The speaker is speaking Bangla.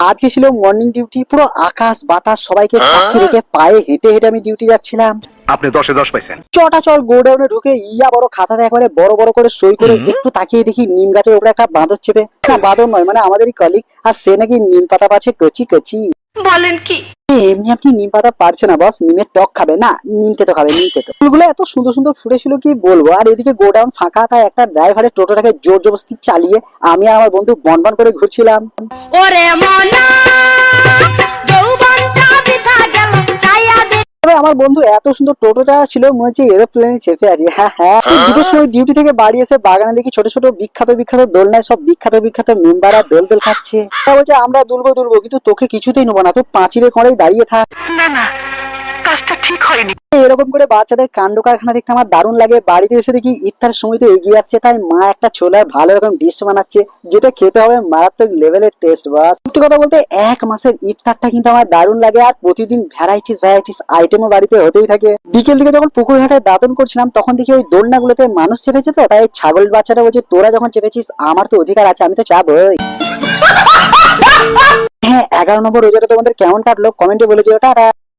আজকে ছিল মর্নিং ডিউটি, পুরো আকাশ বাতাস সবাইকে সাক্ষী রেখে পায়ে হেঁটে হেঁটে আমি ডিউটি যাচ্ছিলাম। আপনি 10-10 পাইছেন। চটাচট গোডাউনে ঢুকে ইয়া বড় খাতাতে একবারে বড় বড় করে সই করে একটু তাকিয়ে দেখি নিম গাছের উপরে একটা বাঁদর চেপে, না বাঁদর নয় মানে আমাদেরই কলিগ, আর সে নাকি নিম পাতা পাচ্ছে কচি কচি। বলেন কি? এমনি আপনি নিম পাতা পারছে না বস, নিমের টক খাবে না, নিম তেতো খাবে, নিম তেতো। ফুলগুলো এত সুন্দর সুন্দর ফুটেছিল কি বলবো। আর এদিকে গোডাউন ফাঁকা, তাই একটা ড্রাইভারের টোটোটাকে জোর জবরদস্তি চালিয়ে আমি আর আমার বন্ধু বনবন করে ঘুরছিলাম। ওরে মনা যৌবনটা বৃথা গেল চাইয়া দে। তবে আমার বন্ধু এত সুন্দর টোটো চালা ছিল, মনে হচ্ছে এরোপ্লেনে চেপে আছে। হ্যাঁ হ্যাঁ, দুটোর সময় ডিউটি থেকে বাড়ি এসে বাগানে দেখি ছোট ছোট বিখ্যাত বিখ্যাত দোলনায় সব বিখ্যাত বিখ্যাত মেম্বাররা দোল দোল খাচ্ছে। তারা বলছে আমরা দুলবো দুলবো, কিন্তু তোকে কিছুতেই নেবো না, তো পাঁচিলের কড়াই দাঁড়িয়ে থাক। না না, কাজটা ঠিক হয়নি। এরকম করে বাচ্চাদের কাণ্ড কারখানা দেখতে আমার দারুণ লাগে। বাড়িতে এসে দেখি ইফতার সময় তো এগিয়ে আসছে, তাই মা একটা ছোলার ভালো রকম ডিশ বানাচ্ছে, যেটা খেতে হবে মারাত্মক লেভেলের টেস্ট। বাস সত্যি কথা বলতে এক মাসের ইফতারটা কিন্তু আমার দারুণ লাগে, আর প্রতিদিন ভ্যারাইটিস ভ্যারাইটিস আইটেমও বাড়িতে হতেই থাকে। বিকেল দিকে যখন পুকুর ঘাটে দাঁতন করছিলাম, তখন দেখি ওই দোলনাগুলোতে মানুষ চেপেছে, তো তাই ছাগল বাচ্চাটা বলছে তোরা যখন চেপেছিস আমার তো অধিকার আছে, আমি তো চাপই। হ্যাঁ, 11 নম্বর রোজাটা তোমাদের কেমন কাটলো কমেন্টে বলে যেও। টাটা।